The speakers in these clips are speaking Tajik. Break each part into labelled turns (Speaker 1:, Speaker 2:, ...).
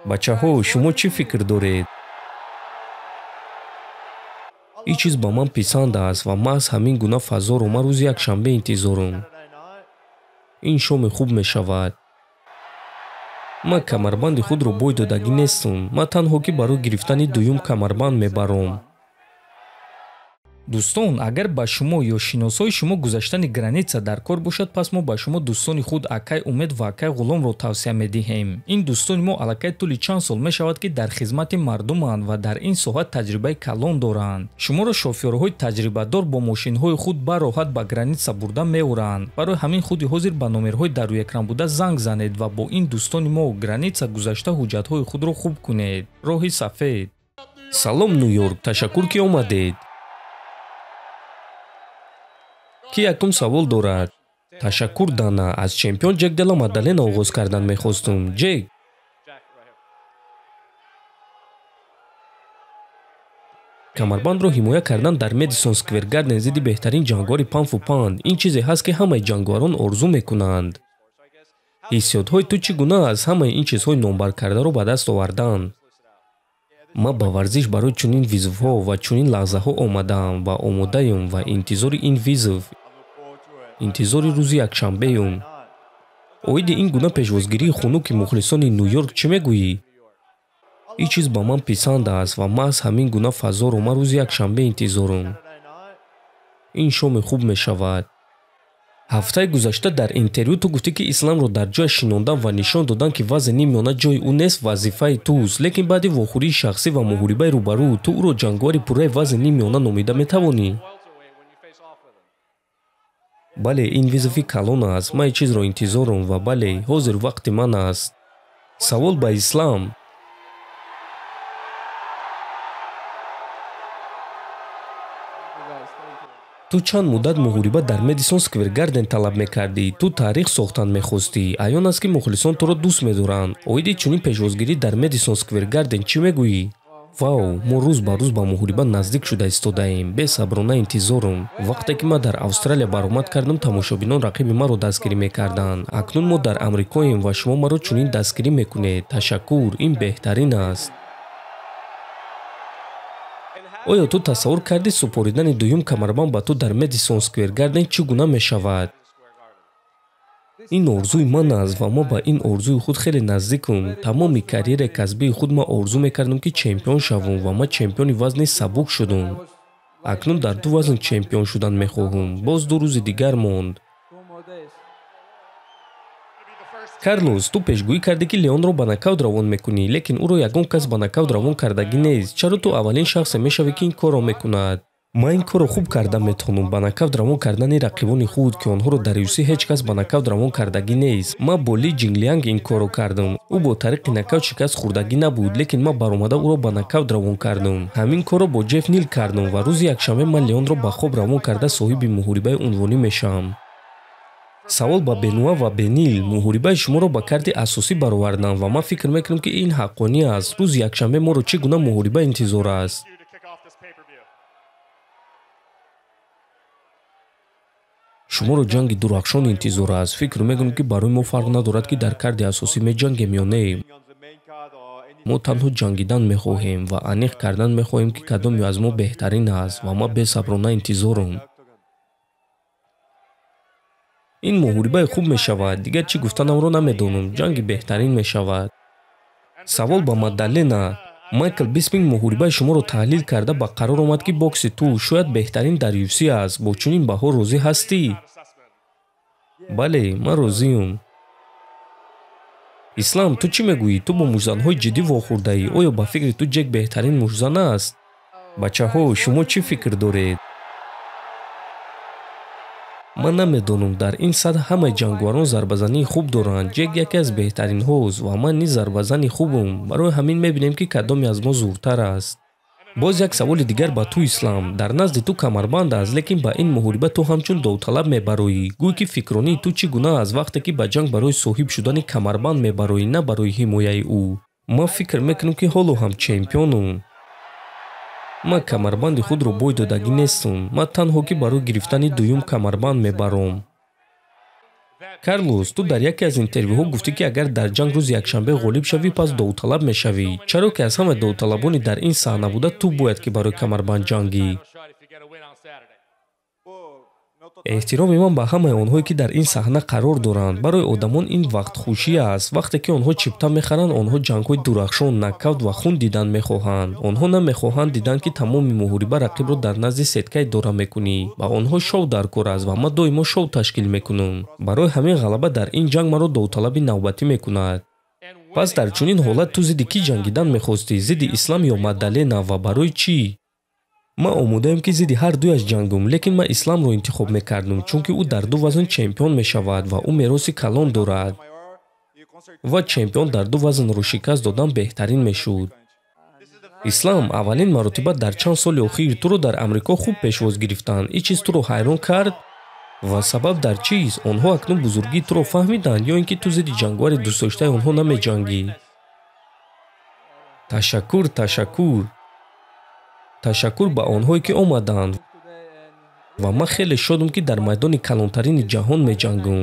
Speaker 1: бачаҳо, шумо чӣ фикр доред? ин чиз ба ман писанд аст ва маҳз ҳамин гуна фазоро ман рӯзи якшанбе интизорам. ин шоми хуб мешавад. ман камарбанди худро бой додагӣ нестам. ман танҳо ки барои гирифтани дуюм камарбанд мебарам.
Speaker 2: дӯстон, агар ба шумо ё шиносои шумо гузаштани граница дар кор бошад, пас мо ба шумо дӯстони худ Акай Умед ва Акай Ғуломро тавсия медиҳем. ин дӯстони мо аллакай тӯли чанд сол мешавад ки дар хизмати мардуманд ва дар ин соҳа таҷрибаи калон доранд. шуморо шофёрҳои таҷрибадор бо мошинҳои худ бароҳат ба граница бурда меоранд. барои ҳамин худи ҳозир ба номерҳои дар рӯекран буда занг занед ва бо ин дӯстони мо граница гузашта ҳуҷҷатҳои худро хуб кунед. роҳи сафед.
Speaker 1: салом Ню-Йорк, ташаккур ки омадед. ки якум савол дорад? Ташаккур Дана, аз чемпион Ҷек Дела Мадаллена оғоз кардан мехостум. Ҷек. камарбандро ҳимоя кардан дар Мэдисон Сквер Гарден зидди беҳтарин ҷангвори панфу панд ин чизе ҳаст ки ҳамаи ҷангварон орзу мекунанд. ҳиссиётҳои ту чӣ гуна аз ҳамаи ин чизҳои номбаркардаро ба даст овардан? ман ба варзиш барои чунин визвҳо ва чунин лаҳзаҳо омадаам ва омодаам ва интизори ин визв, интизори рӯзи якшанбеюм. оиди ин гуна пешвозгирии хунуки мухлисони Ню-Йорк чӣ мегӯӣ? ин чиз ба ман писанд аст ва маҳз ҳамин гуна фазоро ман рӯзи якшанбе интизорам. ин шоми хуб мешавад. ҳафтаи гузашта дар интервю ту гуфтӣ ки исламро дар ҷояш шинондан ва нишон додан ки вазни миёна ҷои ӯ нест вазифаи туст, лекин баъди вохӯрии шахсӣ ва муҳорибаи рӯбарӯ ту ӯро ҷангвари пурраи вазни миёна номида метавонӣ? бале, ин визви калон аст. ман ин чизро интизорам ва бале, ҳозир вақти ман аст. савол ба Ислам. ту чанд муддат муҳориба дар Мэдисон Сквер Гарден талаб мекардӣ? ту таърих сохтан мехостӣ? аён аст ки мухлисон туро дӯст медоранд. оиди чунин пешвозгирӣ дар Мэдисон Сквер Гарден чӣ мегӯӣ? вау, мо рӯз ба рӯз ба муҳориба наздик шуда истодаем. бесаброна интизорам. вақте ки ман дар Австралия баромад кардам, тамошобинон рақиби маро дастгирӣ мекарданд. акнун мо дар амрикоем ва шумо маро чунин дастгирӣ мекунед. ташаккур, ин беҳтарин аст. оё ту тасаввур кардӣ супоридани дуюм камарбанд ба ту дар Мэдисон Сквер Гарден чӣ гуна мешавад? ин орзуи ман аст ва ман ба ин орзуи худ хеле наздикам. тамоми карьераи касбии худ ман орзу мекардам ки чемпион шавам ва ман чемпиони вазни сабук шудам. акнун дар ду вазн чемпион шудан мехоҳам. боз ду рӯзи дигар монд. Карлос, ту пешгӯӣ кардӣ ки Леонро ба нокаут равон мекунӣ, лекин ӯро ягон кас ба нокаут равон кардагӣ нест. чаро ту аввалин шахсе мешавӣ ки ин корро мекунад? ман ин корро хуб карда метавонам. ба нокаут равон кардани рақибони худ ки онҳоро дар UFC ҳеҷ кас ба нокаут равон кардагӣ нест. ман бо Ли Ҷинглианг ин корро кардам. ӯ бо тариқи нокаут шикаст хӯрдагӣ набуд, лекин ман баромада ӯро ба нокаут равон кардам. ҳамин корро бо Ҷефф Нил кардам ва рӯзи якшанбе ман Леонро ба хоб равон карда соҳиби муҳорибаи унвонӣ мешавам. савол ба Бенуа ва Бенил. муҳорибаи шуморо ба карди асосӣ баровардам ва ман фикр мекунам ки ин ҳаққонӣ аст. рӯзи якшанбе моро чӣ гуна муҳориба интизор аст? шуморо ҷанги дурахшон интизор аст. фикр мекунам ки барои мо фарқ надорад ки дар карди асосӣ меҷангем ё не. мо танҳо ҷангидан мехоҳем ва аниқ кардан мехоҳем ки кадоме аз мо беҳтарин аст ва ман бесаброна интизорам. ин муҳорибаи хуб мешавад. дигар чӣ гуфтанамро намедонам. ҷанги беҳтарин мешавад. савол ба Мадаллена. Майкл Биспинг муҳорибаи шуморо таҳлил карда ба қарор омад ки бокси ту шояд беҳтарин дар UFC аст. бо чунин баҳо розӣ ҳастӣ? бале, ман розиам. ислам, ту чӣ мегӯӣ? ту бо мушзанҳои ҷиддӣ вохӯрдаӣ. оё ба фикри ту Ҷек беҳтарин мушзан аст? бачаҳо, шумо чӣ фикр доред? ман намедонам. дар ин сатҳ ҳамаи ҷангварон зарбазании хуб доранд. Ҷек яке аз беҳтаринҳост ва ман низ зарбазани хубам. барои ҳамин мебинем ки кадоме аз мо зӯртар аст. боз як саволи дигар ба ту Ислам. дар назди ту камарбанд аст, лекин ба ин муҳориба ту ҳамчун довталаб мебароӣ. гӯй ки фикронии ту чӣ гуна аст вақте ки ба ҷанг барои соҳиб шудани камарбанд мебароӣ, на барои ҳимояи ӯ? ман фикр мекунам ки ҳоло ҳам чемпионам. ман камарбанди худро бой додагӣ нестам. ман танҳо ки барои гирифтани дуюм камарбанд мебарам. карлос, ту дар яке аз интервюҳо гуфтӣ, ки агар дар ҷанг рӯзи якшанбе ғолиб шавӣ, пас довталаб мешавӣ. Чаро ки аз ҳама довталабони дар ин саҳна буда, ту бояд ки барои камарбанд ҷангӣ. эҳтироми ман ба ҳамаи онҳое ки дар ин саҳна қарор доранд. Барои одамон ин вақтхушӣ аст. Вақте ки онҳо чипта мехаранд, онҳо ҷангҳои дурахшон, накавт ва хун дидан мехоҳанд. Онҳо намехоҳанд дидан ки тамоми муҳориба рақибро дар назди сеткаи дора мекунӣ. Ба онҳо шоу дар кор аст ва ман доимо шоу ташкил мекунам. Барои ҳамин ғалаба дар ин ҷанг маро довталаби навбатӣ мекунад. пас дар чунин ҳолат ту зидди кӣ ҷангидан мехостӣ? Зидди ислам ё Мадаллена? Ва барои чӣ? ман омодаем ки зидди ҳар дуяш ҷангум, лекин ман исламро интихоб мекардам, чунки ӯ дар ду вазн чемпион мешавад ва ӯ мероси калон дорад. ва чемпион дар ду вазнро шикаст додан беҳтарин мешуд. ислам, аввалин маротиба дар чанд соли охир туро дар Амрико хуб пешвоз гирифтанд. ин чиз туро хайрон кард? ва сабаб дар чист? Онҳо акнун бузургии туро фаҳмиданд ё ин ки ту зидди ҷангвари дӯстдоштаи онҳо намеҷангӣ? Ташаккур, ташаккур. Ташаккур ба онҳое ки омаданд. Ва ман хеле шодам ки дар майдони калонтарини ҷаҳон меҷангам.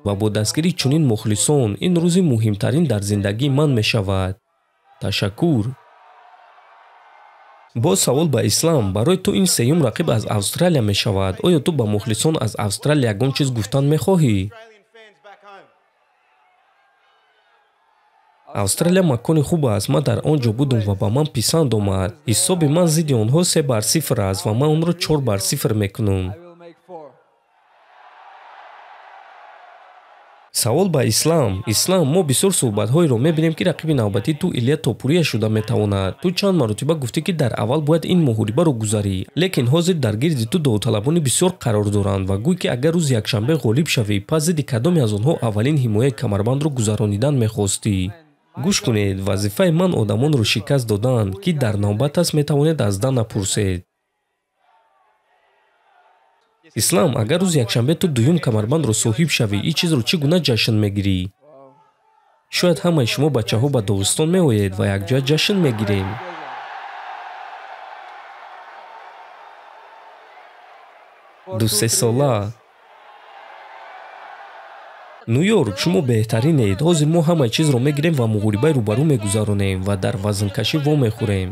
Speaker 1: ва бо дастгирии чунин мухлисон ин рӯзи муҳимтарин дар зиндагии ман мешавад. Ташаккур. бо савол ба ислам, барои ту ин сеюм рақиб аз Австралия мешавад. оё ту ба мухлисон аз Австралия ягон чиз гуфтан мехоҳӣ? Австралия макони хуб аст. ман дар он ҷо будам ва ба ман писанд омад. ҳисоби ман зидди онҳо 3-0 аст ва ман онро 4-0 мекунам. савол ба ислам. ислам, мо бисёр суҳбатҳоеро мебинем ки рақиби навбатии ту Илия Топурия шуда метавонад. ту чанд маротиба гуфтӣ ки дар аввал бояд ин муҳорибаро гузарӣ, лекин ҳозир дар гирди ту довталабони бисёр қарор доранд ва гӯй ки агар рӯзи якшанбе ғолиб шавӣ, пас зидди кадоме аз онҳо аввалин ҳимояи камарбандро гузаронидан мехостӣ? гӯш кунед, вазифаи ман одамонро шикаст додан. Ки дар навбат аст, метавонед аз Дана пурсед. ислам, агар рӯзи якшанбе ту дуюм камарбандро соҳиб шавӣ, ин чизро чӣ гуна ҷашн мегирӣ? шояд ҳамаи шумо бачаҳо ба Догистон меоед ва якҷоя ҷашн мегирем. Ду-се сола. Нью-Йорк, шумо беҳтаринед. ҳозир мо ҳамаи чизро мегирем ва муҳорибаи рӯбарӯ мегузаронем ва дар вазнкашӣ вомехӯрем.